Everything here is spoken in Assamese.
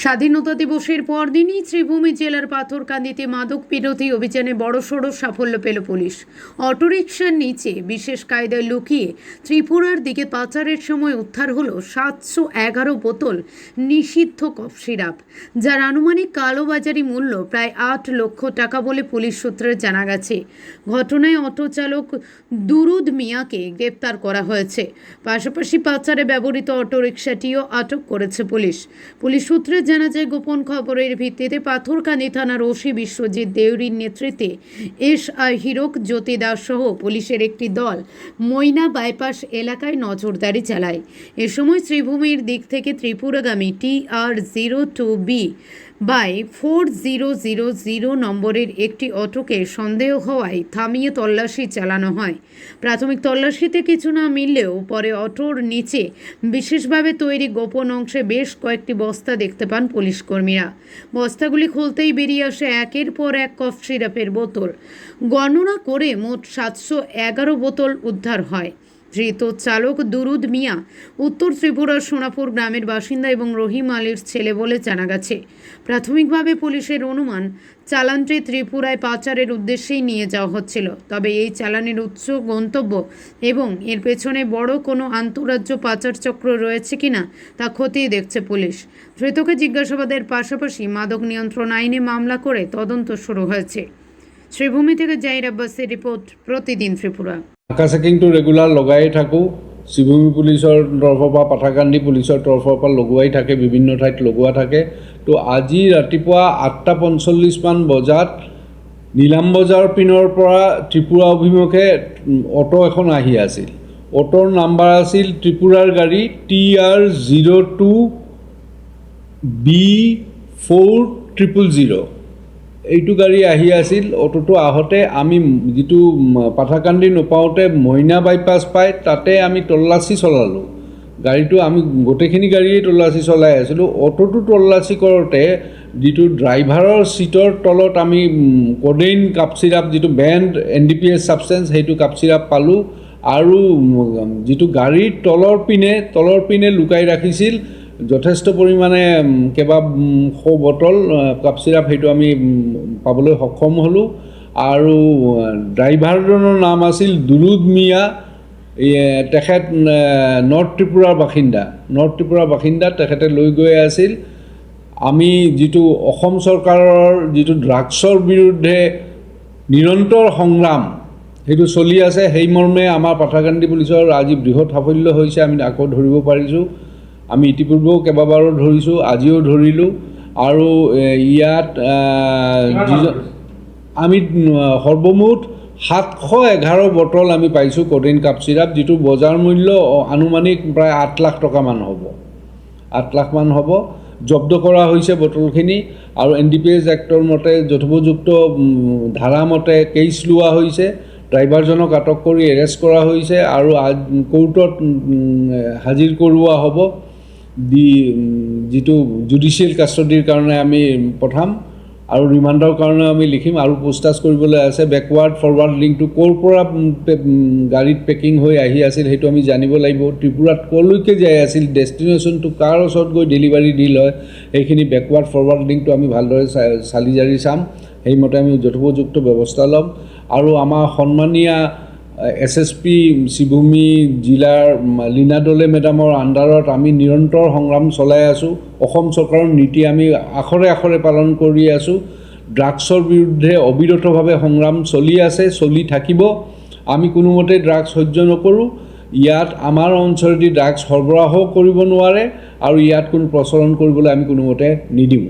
স্বাধীনতা দিবসের পরদিনই শ্রীভূমি জেলার পাথরকান্দিতে মাদক বিরোধী অভিযানে বড়সড় সাফল্য পেল পুলিশ। অটোরিকশার নিচে বিশেষ কায়দায় লুকিয়ে ত্রিপুরার দিকে পাচারের সময় উদ্ধার হলো 711 বোতল নিষিদ্ধ কফ সিরাপ, যার আনুমানিক কালোবাজারি মূল্য প্রায় 8 লক্ষ টাকা বলে পুলিশ সূত্রে জানা গেছে। ঘটনায় অটো চালক দুরুদ মিয়াকে গ্রেপ্তার করা হয়েছে। পাশাপাশি পাচারে ব্যবহৃত অটোরিকশাটিও আটক করেছে পুলিশ। পুলিশ সূত্রে জানা যায়, গোপন খবরের ভিত্তিতে পাথরকান্দি থানার ওসি বিশ্বজিৎ দেউরির নেতৃত্বে এসআই হীরক জ্যোতি দাস সহ পুলিশের একটি দল ময়না বাইপাস এলাকায় নজরদারি চালায়। এ সময় শ্রীভূমির দিক থেকে ত্রিপুরাগামী TR02B/4000 নম্বরের একটি অটোকে সন্দেহ হওয়ায় থামিয়ে তল্লাশি চালানো হয়। প্রাথমিক তল্লাশিতে কিছু না মিললেও পরে অটোর নিচে বিশেষভাবে তৈরি গোপন অংশে বেশ কয়েকটি বস্তা দেখতে পান পুলিশ কর্মীরা। বস্তাগুলি খুলতেই বেরিয়ে আসে একের পর এক কফ সিরাপের বোতল। গণনা করে মোট 711 বোতল উদ্ধার হয়। ধৃত চালক দুরুদ মিয়া উত্তর ত্রিপুরার সোনাপুর গ্রামের বাসিন্দা এবং রহিম আলীর ছেলে বলে জানা গেছে। প্রাথমিকভাবে পুলিশের অনুমান, চালানটি ত্রিপুরায় পাচারের উদ্দেশ্যেই নিয়ে যাওয়া হচ্ছিল। তবে এই চালানের উৎস গন্তব্য এবং এর পেছনে বড় কোনো আন্তঃরাজ্য পাচার চক্র রয়েছে কিনা তা খতিয়ে দেখছে পুলিশ। ধৃতকে জিজ্ঞাসাবাদের পাশাপাশি মাদক নিয়ন্ত্রণ আইনে মামলা করে তদন্ত শুরু হয়েছে। শ্রীভূমি থেকে জাহির আব্বাসের রিপোর্ট, প্রতিদিন ত্রিপুরা। নাকা চেকিংটো ৰেগুলাৰ লগাই থাকোঁ। শ্ৰীভূমি পুলিচৰ তৰফৰ পৰা, পাথাৰকান্দি পুলিচৰ তৰফৰ পৰা লগোৱাই থাকে, বিভিন্ন ঠাইত লগোৱা থাকে। তো আজি ৰাতিপুৱা 8:45 বজাত নীলাম বজাৰ পিনৰ পৰা ত্ৰিপুৰা অভিমুখে অটো এখন আহি আছিল। অটোৰ নাম্বাৰ আছিল ত্ৰিপুৰাৰ গাড়ী TR02B/4000। এইটো গাড়ী আহি আছিল। অটোটো আহোঁতে আমি যিটো পাথাৰকান্দি নোপাওঁতে মইনা বাইপাছ পাই তাতে আমি তল্লাচী চলালোঁ। গাড়ীটো আমি গোটেইখিনি গাড়ীয়ে তল্লাচী চলাই আছিলোঁ। অটোটো তল্লাচী কৰোঁতে যিটো ড্ৰাইভাৰৰ ছিটৰ তলত আমি কোডেইন কাপ চিৰাপ, যিটো বেণ্ড NDPS ছাবষ্টেঞ্চ, সেইটো কাপ চিৰাপ পালোঁ। আৰু যিটো গাড়ীৰ তলৰ পিনে লুকাই ৰাখিছিল যথেষ্ট পৰিমাণে কেইবাশ বটল কাপ চিৰাপ, সেইটো আমি পাবলৈ সক্ষম হ'লোঁ। আৰু ড্ৰাইভাৰজনৰ নাম আছিল দুৰুদ মিয়া। তেখেত নৰ্থ ত্ৰিপুৰাৰ বাসিন্দা। তেখেতে লৈ গৈ আছিল। আমি যিটো অসম চৰকাৰৰ যিটো ড্ৰাগছৰ বিৰুদ্ধে নিৰন্তৰ সংগ্ৰাম সেইটো চলি আছে, সেই মৰ্মে আমাৰ পাথাৰকান্দি পুলিচৰ আজি বৃহৎ সাফল্য হৈছে। আমি আকৌ ধৰিব পাৰিছোঁ। আমি ইতিপূৰ্বেও কেইবাবাৰো ধৰিছোঁ, আজিও ধৰিলোঁ। আৰু ইয়াত আমি সৰ্বমুঠ 711 বটল আমি পাইছোঁ কোডেইন কাপ চিৰাপ, যিটো বজাৰ মূল্য আনুমানিক প্ৰায় 8 লাখ টকামান হ'ব। 8 লাখমান হ'ব। জব্দ কৰা হৈছে বটলখিনি। আৰু NDPS এক্টৰ মতে যথোপযুক্ত ধাৰামতে কেছ লোৱা হৈছে। ড্ৰাইভাৰজনক আটক কৰি এৰেষ্ট কৰা হৈছে আৰু কোৰ্টত হাজিৰ কৰোৱা হ'ব। যিটো জুডিচিয়েল কাষ্টডিৰ কাৰণে আমি পঠাম আৰু ৰিমাণ্ডৰ কাৰণে আমি লিখিম। আৰু পোষ্টাছ কৰিবলৈ আছে। বেকৱাৰ্ড ফৰৱাৰ্ড লিংকটো ক'ৰ পৰা গাড়ীত পেকিং হৈ আহি আছিল সেইটো আমি জানিব লাগিব। ত্ৰিপুৰাত ক'লৈকে যাই আছিল, ডেষ্টিনেশ্যনটো কাৰ ওচৰত গৈ ডেলিভাৰী ডিল হয়, সেইখিনি বেকৱাৰ্ড ফৰৱাৰ্ড লিংকটো আমি ভালদৰে চালি জাৰি চাম। সেইমতে আমি যথোপযুক্ত ব্যৱস্থা ল'ম। আৰু আমাৰ সন্মানীয়া SSP শ্ৰীভূমি জিলাৰ লীনা দলে মেডামৰ আণ্ডাৰত আমি নিৰন্তৰ সংগ্ৰাম চলাই আছোঁ। অসম চৰকাৰৰ নীতি আমি আখৰে আখৰে পালন কৰি আছোঁ। ড্ৰাগছৰ বিৰুদ্ধে অবিৰতভাৱে সংগ্ৰাম চলি আছে, চলি থাকিব। আমি কোনোমতে ড্ৰাগছ সহ্য নকৰোঁ। ইয়াত আমাৰ অঞ্চলেদি ড্ৰাগছ সৰবৰাহ কৰিব নোৱাৰে আৰু ইয়াত কোনো প্ৰচলন কৰিবলৈ আমি কোনোমতে নিদিওঁ।